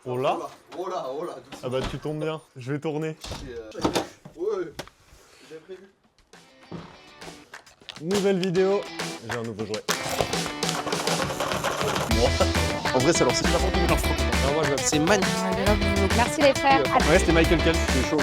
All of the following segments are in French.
Oh là? Oh là, oh là. Ah bah tu tombes bien, je vais tourner. Ouais, j'avais prévu. Nouvelle vidéo, j'ai un nouveau jouet. En vrai, ça leur c'est super content. C'est magnifique. Merci les frères. Ouais, c'était Michael Kell, c'est chaud.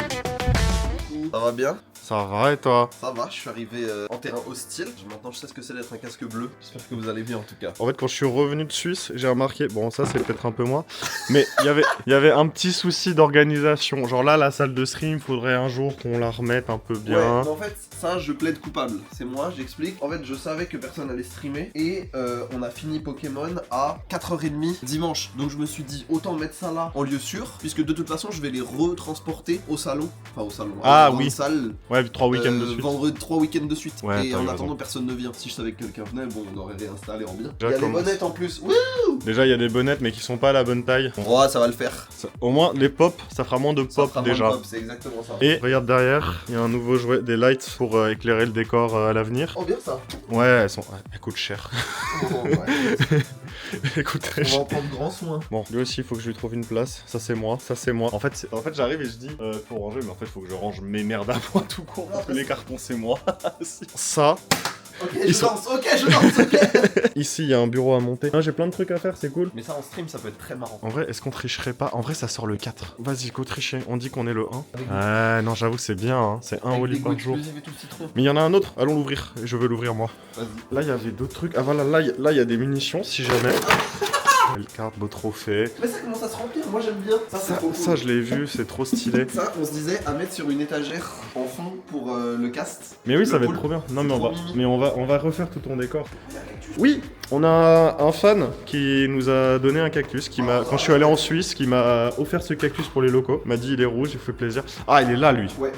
Ça va bien? Ça va et toi? Ça va, je suis arrivé en terrain hostile. Maintenant, je sais ce que c'est d'être un casque bleu. J'espère que vous allez bien en tout cas. En fait, quand je suis revenu de Suisse, j'ai remarqué, bon ça c'est peut-être un peu moi, mais il y avait un petit souci d'organisation. Genre là, la salle de stream, faudrait un jour qu'on la remette un peu bien. Ouais, mais en fait, ça, je plaide coupable. C'est moi, j'explique. En fait, je savais que personne allait streamer et on a fini Pokémon à 4h30 dimanche. Donc je me suis dit, autant mettre ça là en lieu sûr, puisque de toute façon, je vais les retransporter au salon. Enfin, au salon. Ah dans oui. une salle. Ouais, 3 week-ends de suite. Vendredi, 3 week-ends de suite. Ouais, et t'as en eu attendant, raison. personne ne vient. Si je savais que quelqu'un venait, bon, on aurait réinstallé en bien. Déjà, Il y a les commence. bonnettes en plus. Wouh! Déjà, il y a des bonnettes, mais qui sont pas à la bonne taille. Ouais, ça va le faire. Au moins, les pop, ça fera moins de Ça pop fera moins de déjà. pop, c'est exactement ça. Et regarde derrière, il y a un nouveau jouet, des lights pour éclairer le décor à l'avenir. Oh, bien ça. Ouais, elles coûtent cher. Oh, ouais. Elles coûtent très On va cher. en prendre grand soin. Bon, lui aussi, il faut que je lui trouve une place. Ça, c'est moi. Ça, c'est moi. En fait, j'arrive et je dis faut ranger, mais en fait, il faut que je range mes merdes à moi tout court. Parce que les cartons, c'est moi. Ça. Ok, Ils je sont- danse, ok. Ici, il y a un bureau à monter. Ah, j'ai plein de trucs à faire, c'est cool. Mais ça en stream, ça peut être très marrant. En vrai, est-ce qu'on tricherait pas? En vrai, ça sort le 4. Vas-y, go tricher. On dit qu'on est le 1. Non, j'avoue, c'est bien. Hein. C'est un Oli par jour. Et tout le citron. Mais il y en a un autre. Allons l'ouvrir. Je veux l'ouvrir, moi. Vas-y. Là, il y avait d'autres trucs. Ah, voilà, là, il y a des munitions, si jamais. Belle carte, beau trophée. Mais ça commence à se remplir, moi j'aime bien. Ça, c'est trop cool. Ça, je l'ai vu, c'est trop stylé. Ça, on se disait à mettre sur une étagère en fond pour le cast. Mais oui, ça Le va être pool. trop bien. Non, C'est mais trop mimi. on va refaire tout ton décor. Oui, on a un fan qui nous a donné un cactus. Quand je suis allé en Suisse, qui m'a offert ce cactus pour les locaux. M'a dit il est rouge, il fait plaisir. Ah, il est là, lui. Ouais.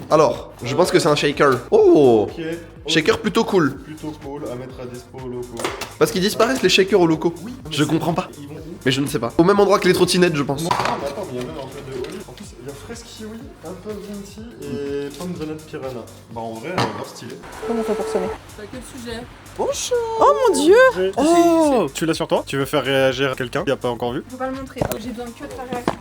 Alors, je pense que c'est un shaker. Oh! Ok. Shaker plutôt cool. Plutôt cool à mettre à dispo aux locaux. Parce qu'ils disparaissent les shakers aux locaux. Oui. Je comprends pas. Ils vont où? Mais je ne sais pas. Au même endroit que les trottinettes, je pense. Ah, mais attends, mais il y a même un peu de Oli. En plus, il y a Fresh Kiwi, Apple Venti et Pomme Grenade Piranha. Bah, en vrai, elle a l'air stylée. Comment on fait pour sonner? À quel sujet? Bonjour. Oh mon dieu. Oh. Tu l'as sur toi? Tu veux faire réagir quelqu'un qui a pas encore vu? Je peux pas le montrer, j'ai besoin que de ta réaction.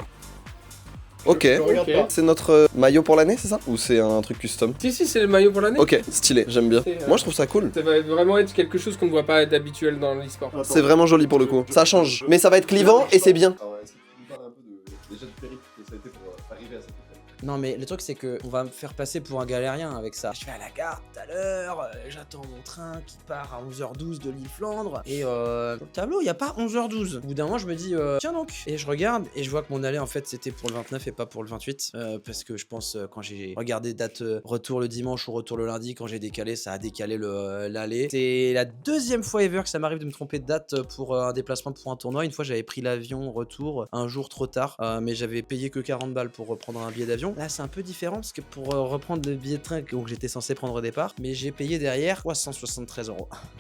Ok. Regarde pas. C'est notre maillot pour l'année, c'est ça? Ou c'est un truc custom? Si, c'est le maillot pour l'année. Ok, stylé, j'aime bien. C'est, Moi je trouve ça cool. Ça va vraiment être quelque chose qu'on ne voit pas d'habituel dans l'e-sport. C'est vraiment joli pour le coup. Ça change. Mais ça va être clivant et c'est bien. Est-ce que tu nous parles un peu déjà du périple que ça a été pour arriver à cette étape? Non mais le truc c'est que on va me faire passer pour un galérien avec ça. Je vais à la gare tout à l'heure, j'attends mon train qui part à 11h12 de l'île Flandre et sur le tableau il y a pas 11h12. Au bout d'un moment je me dis tiens donc et je regarde et je vois que mon aller en fait c'était pour le 29 et pas pour le 28 parce que je pense quand j'ai regardé date retour le dimanche ou retour le lundi quand j'ai décalé ça a décalé l'aller. C'est la deuxième fois ever que ça m'arrive de me tromper de date pour un déplacement pour un tournoi. Une fois j'avais pris l'avion retour un jour trop tard mais j'avais payé que 40 balles pour reprendre un billet d'avion. Là, c'est un peu différent parce que pour reprendre le billet de train que j'étais censé prendre au départ, mais j'ai payé derrière 373 €.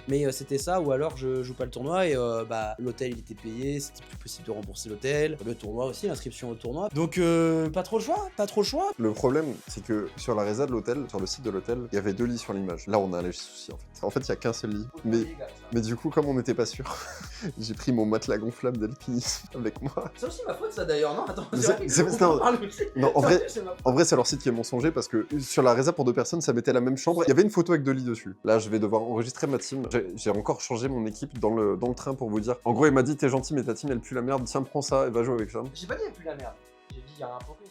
Mais c'était ça, ou alors je joue pas le tournoi et l'hôtel il était payé, c'était plus possible de rembourser l'hôtel, le tournoi aussi, l'inscription au tournoi. Donc pas trop le choix, pas trop le choix. Le problème, c'est que sur la résa de l'hôtel, sur le site de l'hôtel, il y avait 2 lits sur l'image. Là, on a un léger souci en fait. En fait, il y a qu'un seul lit. Mais du coup, comme on n'était pas sûr, j'ai pris mon matelas gonflable d'alpinisme avec moi. C'est aussi ma faute ça d'ailleurs, non? Attends, Non, en vrai, c'est leur site qui est mensonger parce que sur la résa pour 2 personnes, ça mettait la même chambre. Il y avait une photo avec 2 lits dessus. Là, je vais devoir enregistrer ma team. J'ai encore changé mon équipe dans le train pour vous dire. En gros, il m'a dit t'es gentil, mais ta team elle pue la merde. Tiens, prends ça et va jouer avec ça. J'ai pas dit plus la merde. J'ai dit il y a un problème.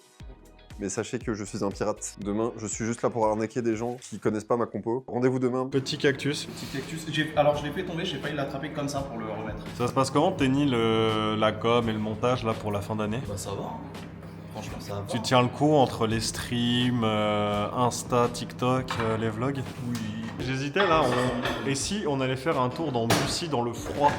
Mais sachez que je suis un pirate. Demain, je suis juste là pour arnaquer des gens qui connaissent pas ma compo. Rendez-vous demain. Petit cactus. Petit cactus. Alors je l'ai fait tomber, j'ai failli l'attraper comme ça pour le remettre. Ça se passe comment, Tenny, la com et le montage là pour la fin d'année? Bah ça va. Franchement ça va. Tu tiens le coup entre les streams, Insta, TikTok, les vlogs? Oui. J'hésitais là, et si on allait faire un tour dans Bussy dans le froid?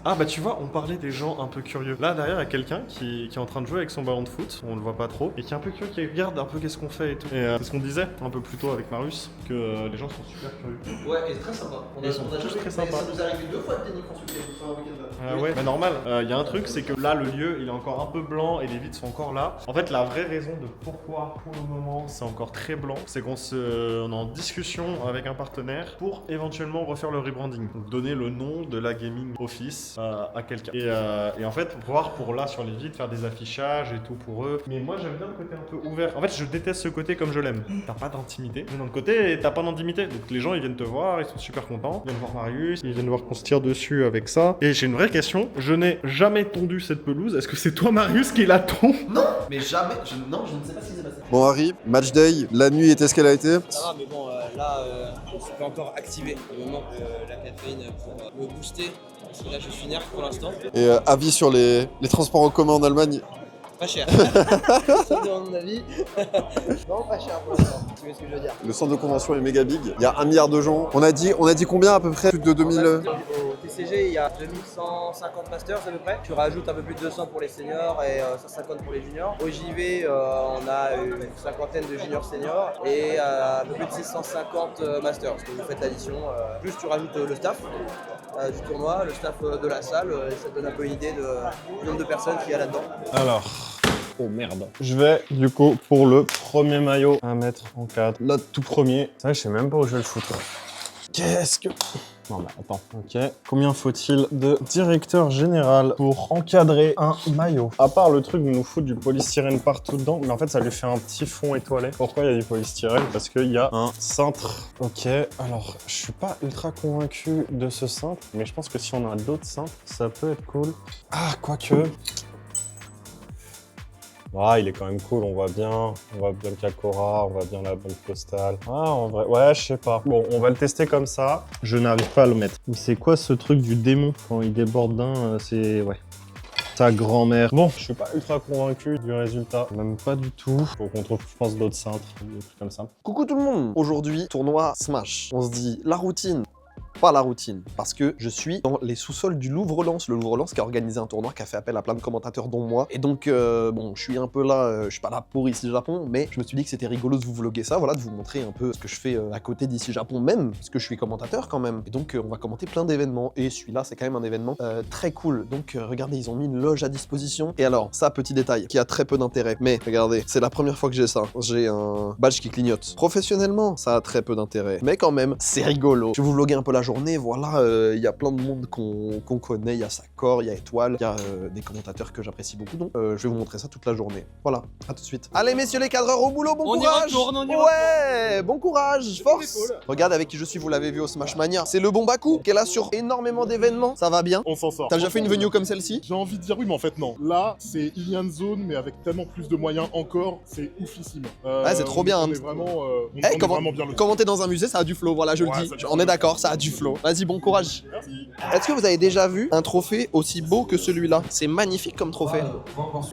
Ah bah tu vois, on parlait des gens un peu curieux. Là derrière, il y a quelqu'un qui est en train de jouer avec son ballon de foot, on le voit pas trop, et qui est un peu curieux, qui regarde un peu qu'est-ce qu'on fait et tout. Et c'est ce qu'on disait un peu plus tôt avec Marius, que les gens sont super curieux. Ouais, et très sympa. Ils sont tous très sympas. Ça nous est arrivé 2 fois de tennis consulté pour faire un week-end. Ah ouais, bah normal. Il y a un truc, c'est que là, le lieu, il est encore un peu blanc et les vitres sont encore là. En fait, la vraie raison de pourquoi, pour le moment, c'est encore très blanc, c'est qu'on est en discussion avec un partenaire pour éventuellement refaire le rebranding. Donc, donner le nom de la gaming office service à quelqu'un. Et en fait, pour pouvoir pour là sur les vides faire des affichages et tout pour eux. Mais moi j'aime bien le côté un peu ouvert. En fait, je déteste ce côté comme je l'aime. T'as pas d'intimité. Mais d'un autre côté, t'as pas d'intimité. Donc les gens ils viennent te voir, ils sont super contents. Ils viennent voir Marius, ils viennent voir qu'on se tire dessus avec ça. Et j'ai une vraie question. Je n'ai jamais tondu cette pelouse. Est-ce que c'est toi Marius qui la tond? Non, mais jamais. Non, je ne sais pas ce qui s'est passé. Bon Harry, match day, la nuit était ce qu'elle a été. Ça va, mais bon, là, je suis pas encore activé. Il me manque la caféine pour me booster. Parce que là, je suis nerf pour l'instant. Et avis sur les transports en commun en Allemagne. Pas cher. Ça demande mon avis. Non, pas cher pour l'instant. Tu vois ce que je veux dire. Le centre de convention est méga big. Il y a 1 milliard de gens. On a dit combien à peu près? Plus de 2000. Au TCG, il y a 2150 masters à peu près. Tu rajoutes un peu plus de 200 pour les seniors et 150 pour les juniors. Au JV, on a une cinquantaine de juniors seniors et un peu plus de 650 masters. Donc vous faites l'addition. Plus tu rajoutes le staff du tournoi, le staff de la salle, et ça te donne un peu une idée du nombre de personnes qu'il y a là-dedans. Alors. Oh merde. Je vais du coup pour le premier maillot à mettre en cadre. Là, tout premier. C'est vrai que je sais même pas où je vais le foutre. Qu'est-ce que... Non mais attends, ok. Combien faut-il de directeur général pour encadrer un maillot? À part le truc de nous foutre du polystyrène partout dedans, mais en fait ça lui fait un petit fond étoilé. Pourquoi il y a du polystyrène? Parce qu'il y a un cintre. Ok, alors je suis pas ultra convaincu de ce cintre, mais je pense que si on a d'autres cintres, ça peut être cool. Ah, quoique... Ah, il est quand même cool, on voit bien le Kakora, on voit bien la banque postale. Ah, en vrai, ouais, je sais pas. Bon, on va le tester comme ça. Je n'arrive pas à le mettre. C'est quoi ce truc du démon quand il déborde d'un, c'est... Ouais. Ta grand-mère. Bon, je suis pas ultra convaincu du résultat. Même pas du tout. Faut qu'on trouve, je pense, d'autres cintres, des trucs comme ça. Coucou tout le monde. Aujourd'hui, tournoi Smash. On se dit la routine. Pas la routine, parce que je suis dans les sous-sols du Louvre-Lens. Le Louvre-Lens qui a organisé un tournoi, qui a fait appel à plein de commentateurs dont moi. Et donc, bon, je suis un peu là, je suis pas là pour Ici Japon, mais je me suis dit que c'était rigolo de vous vlogger ça, voilà, de vous montrer un peu ce que je fais à côté d'Ici Japon même, parce que je suis commentateur quand même. Et donc, on va commenter plein d'événements, et celui-là, c'est quand même un événement très cool. Donc, regardez, ils ont mis une loge à disposition. Et alors, ça, petit détail, qui a très peu d'intérêt, mais regardez, c'est la première fois que j'ai ça. J'ai un badge qui clignote. Professionnellement, ça a très peu d'intérêt, mais quand même, c'est rigolo. Je vais vous vlogger un peu la journée, voilà, il y a plein de monde qu'on connaît, il y a Sakor, il y a Étoile, il y a des commentateurs que j'apprécie beaucoup, donc je vais vous montrer ça toute la journée. Voilà, à tout de suite. Allez messieurs les cadreurs, au boulot, bon courage. Ouais, bon courage, force. Regarde avec qui je suis, vous l'avez vu au Smash Mania, c'est le bon Baku, qui est là sur énormément d'événements, ça va bien? On s'en sort. T'as déjà fait une venue comme celle-ci? J'ai envie de dire oui, mais en fait non. Là, c'est Ilian Zone, mais avec tellement plus de moyens encore, c'est oufissime. Ouais, c'est trop bien. On est vraiment, on est vraiment bien le. Comment t'es dans un musée, ça a du flow, voilà, je le dis. On est d'accord, ça a du flow. Vas-y, bon courage. Merci. Est-ce que vous avez déjà vu un trophée aussi beau que celui-là? C'est magnifique comme trophée.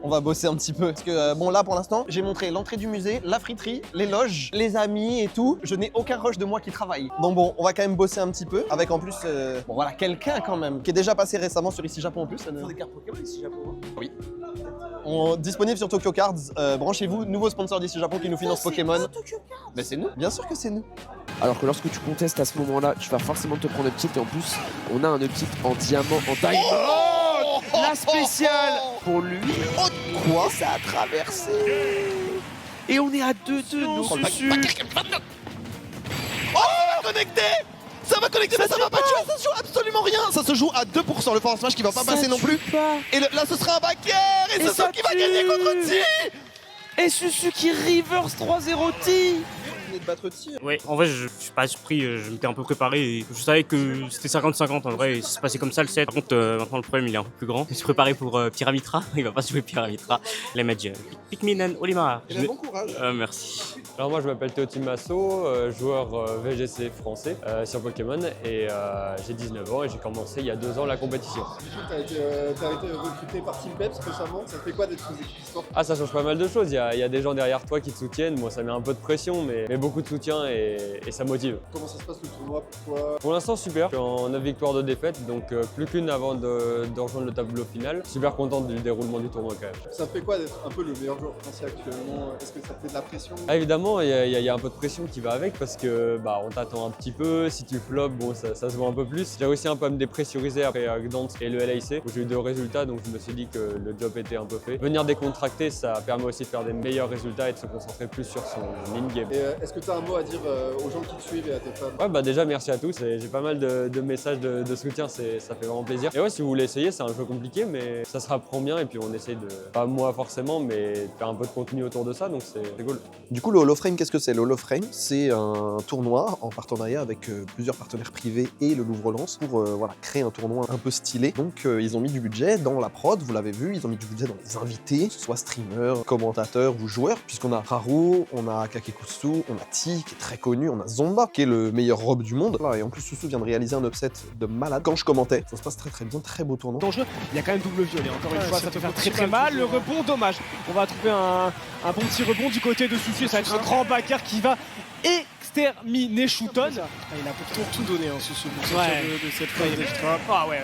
On va bosser un petit peu. Parce que, bon, là, pour l'instant, j'ai montré l'entrée du musée, la friterie, les loges, les amis et tout. Je n'ai aucun rush de moi qui travaille. Donc bon, on va quand même bosser un petit peu. Avec en plus, bon voilà, quelqu'un quand même, qui est déjà passé récemment sur Ici Japon en plus. Ils font des cartes Pokémon Ici Japon. Oui. Disponible sur Tokyo Cards. Branchez-vous, nouveau sponsor d'Ici Japon qui nous finance Pokémon. Mais c'est nous, bien sûr que c'est nous. Alors que lorsque tu contestes à ce moment-là, tu vas forcément te prendre un uptilt et en plus, on a un uptilt en diamant, en diamond. La spéciale pour lui. Quoi? Ça a traversé. Et on est à 2-2, non susu. Oh, ça va connecter! Ça va connecter, mais ça va pas tuer, ça se joue absolument rien! Ça se joue à 2%, le force smash qui va pas passer non plus. Et là, ce sera un backer! Et c'est ça qui va gagner contre T! Et Susu qui reverse 3-0 T! De battre T. Ouais, en vrai, je suis pas surpris, je m'étais un peu préparé et je savais que c'était 50-50 en vrai, et ça se passait comme ça le set. Par contre, maintenant le problème il est un peu plus grand. Je me suis préparé pour Pyramitra, il va pas jouer Pyramitra. Les matchs Pikmin Olimar. Et bon courage. Merci. Alors moi je m'appelle Théo Timasso, joueur VGC français sur Pokémon et j'ai 19 ans et j'ai commencé il y a 2 ans la compétition. T'as été recruté par Team Peps récemment, ça fait quoi d'être sous équipe e-sport? Ah ça change pas mal de choses, il y a des gens derrière toi qui te soutiennent, moi ça met un peu de pression mais beaucoup de soutien et ça motive. Comment ça se passe le tournoi pour toi? Pour l'instant super, je suis en 9 victoires de défaite donc plus qu'une avant de rejoindre le tableau final. Super content du déroulement du tournoi quand même. Ça te fait quoi d'être un peu le meilleur joueur français actuellement? Est-ce que ça te fait de la pression? Ah, évidemment, il y a un peu de pression qui va avec parce que bah, on t'attend un petit peu, si tu flops, bon ça se voit un peu plus. J'ai réussi un peu à me dépressuriser après Gdansk et le LAC où j'ai eu 2 résultats donc je me suis dit que le job était un peu fait. Venir décontracter ça permet aussi de faire des meilleurs résultats et de se concentrer plus sur son in-game. Et est-ce que que tu as un mot à dire aux gens qui te suivent et à tes fans? Ouais, bah déjà merci à tous, et j'ai pas mal de messages de soutien, ça fait vraiment plaisir. Et ouais, si vous voulez essayer, c'est un jeu compliqué, mais ça se rapprend bien, et puis on essaye de, pas moi forcément, mais de faire un peu de contenu autour de ça, donc c'est cool. Du coup, le Hall of Frame, qu'est-ce que c'est? Le Hall of Frame, c'est un tournoi en partenariat avec plusieurs partenaires privés et le Louvre-Lens pour voilà, créer un tournoi un peu stylé. Donc ils ont mis du budget dans la prod, vous l'avez vu, ils ont mis du budget dans les invités, que ce soit streamers, commentateurs ou joueurs, puisqu'on a Haru, on a Kakekusu, on a Ti qui est très connu, on a Zomba qui est le meilleur robe du monde. Voilà, et en plus Susu vient de réaliser un upset de malade. Quand je commentais, ça se passe très bien, très beau tournoi. Dangereux, il y a quand même double violet, encore une fois ça peut faire très mal. Le rebond, dommage. On va trouver un bon petit rebond du côté de Susu, ça va être un grand backer qui va exterminer Shooton. Il a pourtant tout donné, Susu, pour sortir de cette phase d'extra. Ah ouais,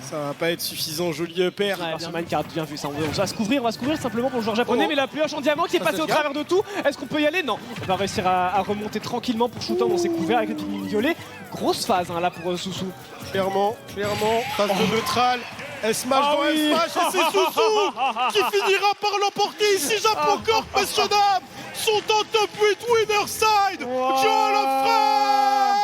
ça va pas être suffisant. Joli upper. Superman qui a bien vu ça. On va se couvrir simplement pour le joueur japonais. Mais la pioche en diamant qui est passée au travers de tout. Est-ce qu'on peut y aller? Non. On va réussir à remonter tranquillement pour Shooton. On s'est couvert avec une ligne violet. Grosse phase là pour Susu. Clairement. Phase de neutral. Elle smash dans elle smash et c'est Susu qui finira par l'emporter ici. Japon Corp, messieurs dames, sont en top 8 winner side du Hall of Frame.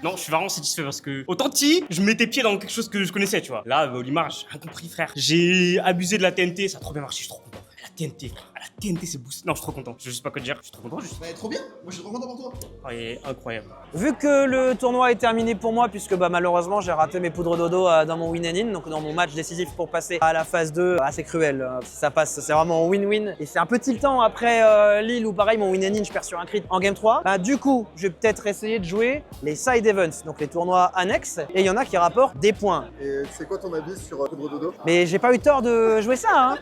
Non, je suis vraiment satisfait parce que autant Ti, je mettais pied dans quelque chose que je connaissais, tu vois. Là, Olimar, j'ai rien compris, frère. J'ai abusé de la TNT, ça a trop bien marché, je suis trop content. La TNT, frère. La TNT, c'est boosté. Non, je suis trop content. Je sais pas quoi te dire. Je suis trop content. Trop bien. Moi, je suis trop content pour toi. Oh, il est incroyable. Vu que le tournoi est terminé pour moi, puisque malheureusement j'ai raté mes poudres dodo dans mon win and in, donc dans mon match décisif pour passer à la phase 2, assez cruel. Si ça passe, c'est vraiment win-win. Et c'est un peu tiltant après Lille où pareil, mon win and in, je perds sur un crit en game 3. Du coup, je vais peut-être essayer de jouer les side events, donc les tournois annexes, et il y en a qui rapportent des points. Et c'est quoi ton avis sur poudre dodo? Mais j'ai pas eu tort de jouer ça, hein.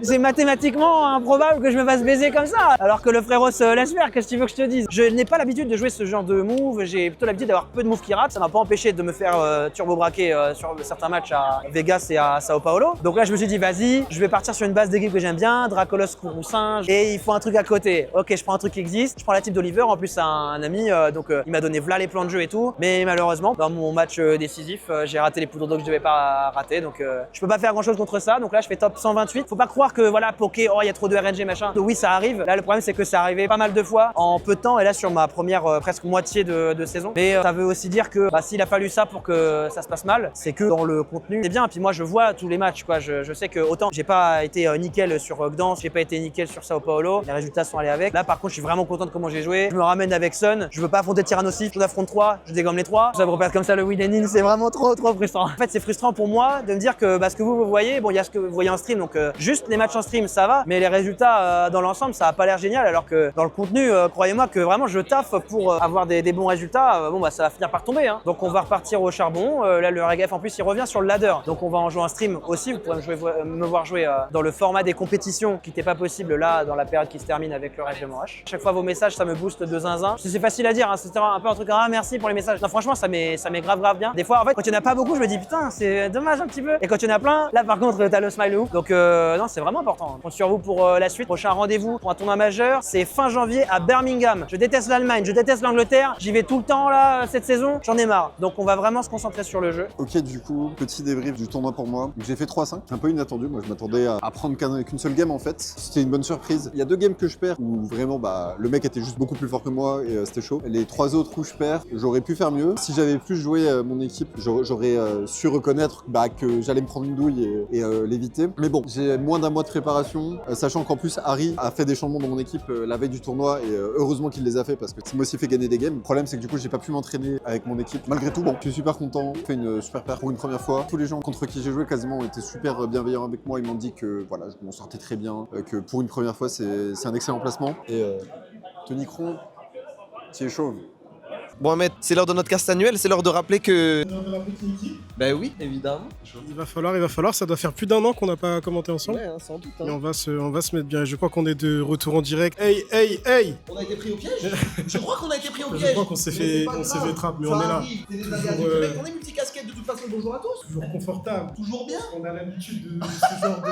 C'est mathématiquement improbable que je me fasse baiser comme ça, alors que le frérot se laisse faire, qu'est-ce que tu veux que je te dise? Je n'ai pas l'habitude de jouer ce genre de move, j'ai plutôt l'habitude d'avoir peu de moves qui ratent, ça m'a pas empêché de me faire turbo braquer sur certains matchs à Vegas et à Sao Paulo. Donc là je me suis dit vas-y, je vais partir sur une base d'équipe que j'aime bien, Dracolos, Kourou, Singe, et il faut un truc à côté. Ok, je prends un truc qui existe, je prends la type d'Oliver, en plus c'est un ami, donc il m'a donné v'là les plans de jeu et tout, mais malheureusement dans mon match décisif, j'ai raté les poudres d'eau que je devais pas rater, donc je peux pas faire grand chose contre ça, donc là je fais top 128. Faut pas croire que voilà, poké, oh il y a trop de RNG machin. Oui, ça arrive. Là le problème c'est que ça arrivait pas mal de fois en peu de temps, et là sur ma première presque moitié de saison. Mais ça veut aussi dire que s'il a fallu ça pour que ça se passe mal, c'est que dans le contenu c'est bien. Et puis moi je vois tous les matchs quoi, je sais que autant j'ai pas été nickel sur Gdansk, j'ai pas été nickel sur Sao Paulo, les résultats sont allés avec. Là par contre je suis vraiment content de comment j'ai joué. Je me ramène avec Sun, je veux pas affronter Tyrannosis, je affronte 3, je dégomme les 3. Ça me repère comme ça le win and in, c'est vraiment trop frustrant. En fait c'est frustrant pour moi de me dire que ce que vous voyez, bon il y a ce que vous voyez en stream, donc juste les matchs en stream ça va, mais les résultats dans l'ensemble ça a pas l'air génial, alors que dans le contenu croyez-moi que vraiment je taffe pour avoir des bons résultats. Ça va finir par tomber, hein. Donc on va repartir au charbon. Là le RGF en plus il revient sur le ladder, donc on va en jouer en stream aussi. Vous pourrez me voir jouer dans le format des compétitions qui n'était pas possible là dans la période qui se termine avec le règlement H. Chaque fois vos messages ça me booste de zinzin. C'est facile à dire, hein. C'était un peu un truc merci pour les messages. Non franchement ça m'est grave bien. Des fois en fait quand il n'y en a pas beaucoup je me dis putain c'est dommage un petit peu, et quand il y en a plein là par contre t'as le smile ouf. Donc non c'est vraiment important. On compte sur vous pour la suite. Prochain rendez-vous pour un tournoi majeur, c'est fin janvier à Birmingham. Je déteste l'Allemagne, je déteste l'Angleterre, j'y vais tout le temps là cette saison, j'en ai marre. Donc on va vraiment se concentrer sur le jeu. Ok, du coup, petit débrief du tournoi pour moi. J'ai fait 3-5, un peu inattendu. Moi je m'attendais à prendre qu'une seule game en fait. C'était une bonne surprise. Il y a 2 games que je perds où vraiment le mec était juste beaucoup plus fort que moi et c'était chaud. Les 3 autres où je perds, j'aurais pu faire mieux. Si j'avais plus joué mon équipe, j'aurais su reconnaître que j'allais me prendre une douille et l'éviter. Mais bon, j'ai moins d'un mois de préparation, sachant qu'en plus Harry a fait des changements dans mon équipe la veille du tournoi, et heureusement qu'il les a fait parce que ça m'a aussi fait gagner des games. Le problème c'est que du coup j'ai pas pu m'entraîner avec mon équipe. Malgré tout, bon, je suis super content, j'ai fait une super paire pour une première fois. Tous les gens contre qui j'ai joué quasiment ont été super bienveillants avec moi. Ils m'ont dit que voilà, je m'en sortais très bien, que pour une première fois c'est un excellent placement. Et Tony Cron, qui est chaud. Bon Ahmed, c'est l'heure de notre cast annuel, c'est l'heure de rappeler que... Ben oui, évidemment. Il va falloir, ça doit faire plus d'1 an qu'on n'a pas commenté ensemble. Ouais, hein, sans doute. Et on va se mettre bien. Je crois qu'on est de retour en direct. Hey On a été pris au piège. Je crois qu'on a été pris au piège. Je crois qu'on s'est fait trap, mais on est là. On est multicasquette de toute façon, bonjour à tous. Toujours confortable. Toujours bien. On a l'habitude de ce genre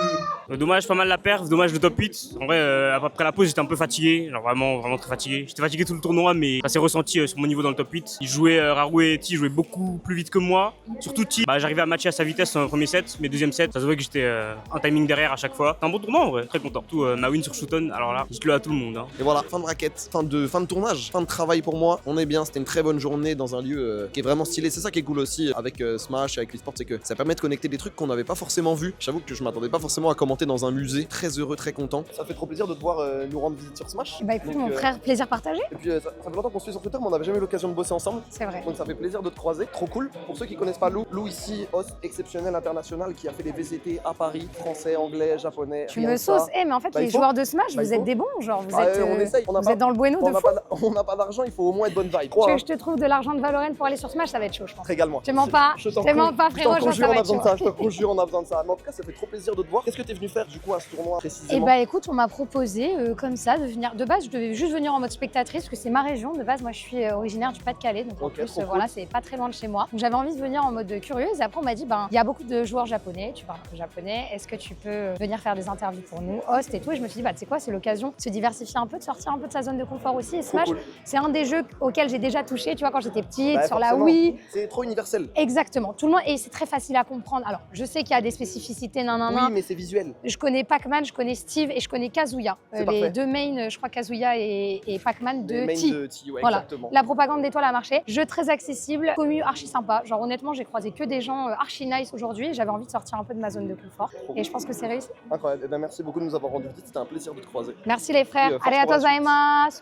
de... Dommage, pas mal la perf, dommage le top 8. En vrai, après la pause, j'étais un peu fatigué, genre vraiment très fatigué. J'étais fatigué tout le tournoi, mais ça s'est ressenti sur mon niveau dans le top 8. Ils jouaient, Raru et Ti jouaient beaucoup plus vite que moi. Surtout petit, j'arrivais à matcher à sa vitesse dans le premier set, mais deuxième set, ça se voit que j'étais un timing derrière à chaque fois. C'est un bon tournoi en vrai, très content. Tout ma win sur Shooton, alors là, je le à tout le monde. Hein. Et voilà, fin de raquette, fin de tournage, fin de travail pour moi. On est bien, c'était une très bonne journée dans un lieu qui est vraiment stylé. C'est ça qui est cool aussi avec Smash et avec l'e-sport, c'est que ça permet de connecter des trucs qu'on n'avait pas forcément vus. J'avoue que je m'attendais pas forcément à commenter dans un musée. Très heureux, très content. Ça fait trop plaisir de te voir nous rendre visite sur Smash. Bah écoute, mon frère, plaisir partagé. Et puis ça fait longtemps qu'on se suit sur Twitter, mais on n'avait jamais eu l'occasion de bosser ensemble. C'est vrai. Donc ça fait plaisir de te croiser. Trop cool. Pour ceux qui connaissent pas Lou ici, host exceptionnel international qui a fait les VCT à Paris, français, anglais, japonais. Tu me sauces. Mais en fait, les joueurs de Smash, vous êtes des bons, genre vous êtes. On essaye. Vous êtes dans le bueno de fou. On n'a pas d'argent, il faut au moins être bonne vibe. Tu veux que je te trouve de l'argent de Valorant pour aller sur Smash, ça va être chaud, je pense. Régale-moi. Je te mens pas. Je te mens pas, frérot, je on a besoin de ça. Je te conjure, on a besoin de ça. Mais en tout cas, ça fait trop plaisir de te voir. Qu'est-ce que t'es venu faire du coup à ce tournoi précisément? Eh bah écoute, on m'a proposé comme ça de venir. De base, je devais juste venir en mode spectatrice parce que c'est ma région. De base, moi, je suis originaire du Pas-de-Calais, donc en plus, voilà, c'est pas très loin de chez moi. Donc j'avais envie de venir en mode curieuse. Et après, on m'a dit, il y a beaucoup de joueurs japonais, tu parles un peu japonais. Est-ce que tu peux venir faire des interviews pour nous, host et tout? Et je me suis dit, tu sais quoi, c'est l'occasion de se diversifier un peu, de sortir un peu de sa zone de confort aussi. Et Smash, c'est un des jeux auxquels j'ai déjà touché, tu vois, quand j'étais petite, sur la Wii. C'est trop universel. Exactement, tout le monde, et c'est très facile à comprendre. Alors, je sais qu'il y a des spécificités, Oui, mais c'est visuel. Je connais Pac-Man, je connais Steve et je connais Kazuya. Les deux mains, je crois Kazuya et Pac-Man de T. Ouais, voilà. Exactement. La propagande d'étoile a marché. Jeu très accessible, commu archi sympa. Genre honnêtement, j'ai croisé que des gens archi nice aujourd'hui. J'avais envie de sortir un peu de ma zone de confort et je pense que c'est réussi. Incroyable. Eh ben, merci beaucoup de nous avoir rendu visite. C'était un plaisir de te croiser. Merci les frères. Arigatou gozaimasu.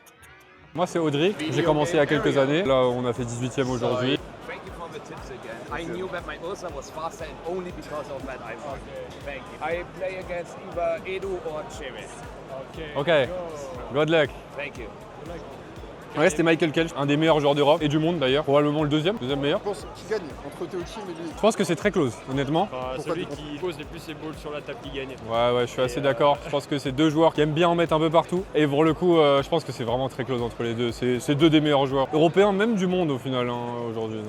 Moi c'est Audrey, j'ai commencé il y a quelques années. Là on a fait 18e aujourd'hui. I knew that my Ursa was faster and only because of that I won. Thank you. I play against either Edu or Cheris. Ok, good luck. Thank you. Ouais, c'était Michael Kelch, un des meilleurs joueurs d'Europe et du monde d'ailleurs, probablement le deuxième meilleur. Je pense qu'il gagne entre Teocheam et lui. Je pense que c'est très close, honnêtement. Celui qui pose les plus ses balls sur la table qui gagne. Ouais, je suis assez d'accord. Je pense que c'est deux joueurs qui aiment bien en mettre un peu partout. Et pour le coup, je pense que c'est vraiment très close entre les deux. C'est deux des meilleurs joueurs européens, même du monde au final, aujourd'hui.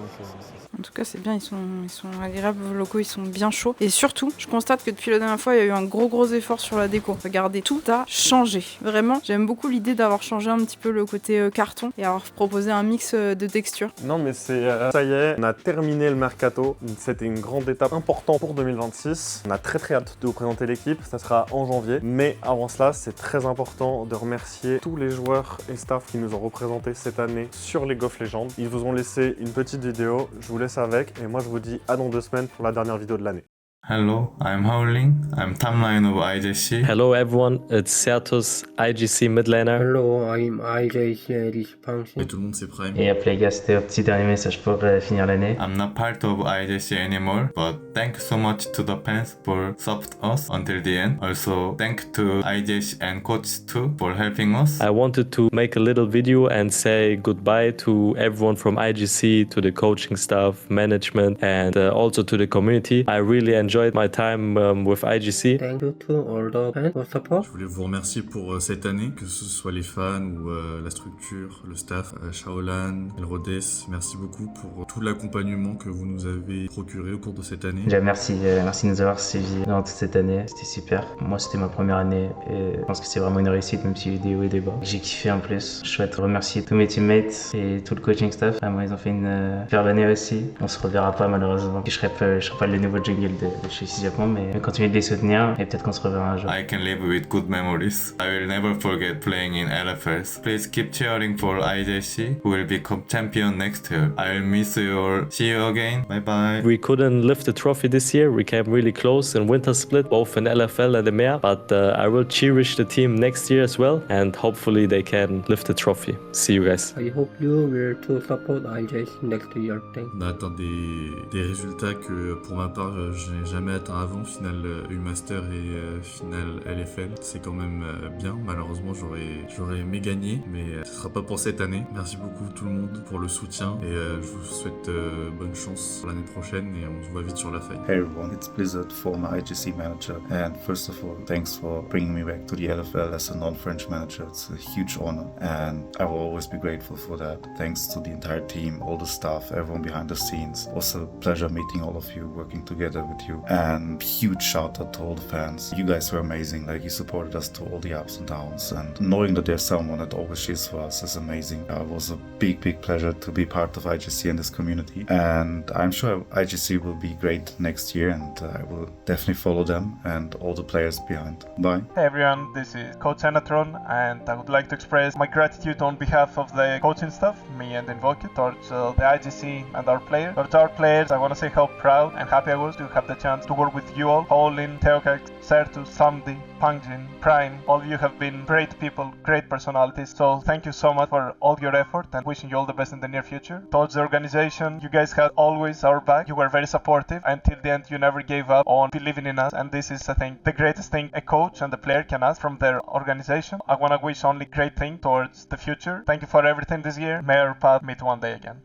En tout cas, c'est bien, ils sont agréables, vos locaux, ils sont bien chauds. Et surtout, je constate que depuis la dernière fois, il y a eu un gros effort sur la déco. Regardez, tout a changé. Vraiment, j'aime beaucoup l'idée d'avoir changé un petit peu le côté carton et avoir proposé un mix de textures. Non, mais c'est ça y est, on a terminé le mercato. C'était une grande étape importante pour 2026. On a très hâte de vous présenter l'équipe. Ça sera en janvier. Mais avant cela, c'est très important de remercier tous les joueurs et staff qui nous ont représentés cette année sur League of Legends. Ils vous ont laissé une petite vidéo. Je vous laisse avec et moi je vous dis à dans 2 semaines pour la dernière vidéo de l'année. Hello, I'm Howling. I'm timeline of IJC. Hello everyone, it's Certus, IGC mid laner. Hello, I'm IJC Function. Et tout le monde c'est Prime. Et après les gars, c'était un petit dernier message pour finir l'année. I'm not part of IJC anymore, but thank you so much to the fans for support us until the end. Also, thank to IJC and coach too for helping us. I wanted to make a little video and say goodbye to everyone from IGC, to the coaching staff, management, and also to the community. I really enjoyed my time with IGC. Thank you to all the fans for support. Je voulais vous remercier pour cette année, que ce soit les fans ou la structure, le staff, Shaolan, Elrodes. Merci beaucoup pour tout l'accompagnement que vous nous avez procuré au cours de cette année. Merci de nous avoir suivis dans toute cette année, c'était super. Moi c'était ma première année et je pense que c'est vraiment une réussite même s'il y a eu des hauts et des bas. J'ai kiffé en plus. Je souhaite remercier tous mes teammates et tout le coaching staff. Vraiment, ils ont fait une superbe année aussi. On se reverra pas malheureusement. Je serai pas le nouveau jungle de chez Japon, mais continuez de les soutenir et peut-être qu'on se reverra un jour. I can live with good memories. I will never forget playing in LFLs. Please keep cheering for IJC, who will become champion next year. I will miss you all. See you again. Bye bye. We couldn't lift the trophy this year. We came really close in Winter Split, both in LFL and EMEA. But I will cherish the team next year as well, and hopefully they can lift the trophy. See you guys. I hope you will to support IJC next year. Thanks. On a atteint des résultats que pour ma part je n'ai jamais atteint avant, finale U-Master et finale LFL. C'est quand même bien, malheureusement j'aurais aimé gagner, mais ce sera pas pour cette année. Merci beaucoup tout le monde pour le soutien et je vous souhaite bonne chance pour l'année prochaine et on se voit vite sur la feuille. Hey everyone, it's Blizzard, former IGC manager, and first of all, thanks for bringing me back to the LFL as a non-French manager. It's a huge honor and I will always be grateful for that. Thanks to the entire team, all the staff, everyone behind the scenes. Also a pleasure meeting all of you, working together with you. And huge shout out to all the fans. You guys were amazing. Like, you supported us to all the ups and downs. And knowing that there's someone that always cheers for us is amazing. It was a big pleasure to be part of IGC and this community. And I'm sure IGC will be great next year, and I will definitely follow them and all the players behind. Bye. Hey everyone, this is Coach Anatron, and I would like to express my gratitude on behalf of the coaching staff, me and Invoke, towards the IGC and our players. Towards our players, I want to say how proud and happy I was to have the chance to work with you all. Olin, Teokax, Certus, Samdi, Pangjin, Prime, all of you have been great people, great personalities. So thank you so much for all your effort, and wishing you all the best in the near future. Towards the organization, you guys had always our back. You were very supportive. Until the end, you never gave up on believing in us. And this is, I think, the greatest thing a coach and the player can ask from their organization. I want to wish only great things towards the future. Thank you for everything this year. May our path meet one day again.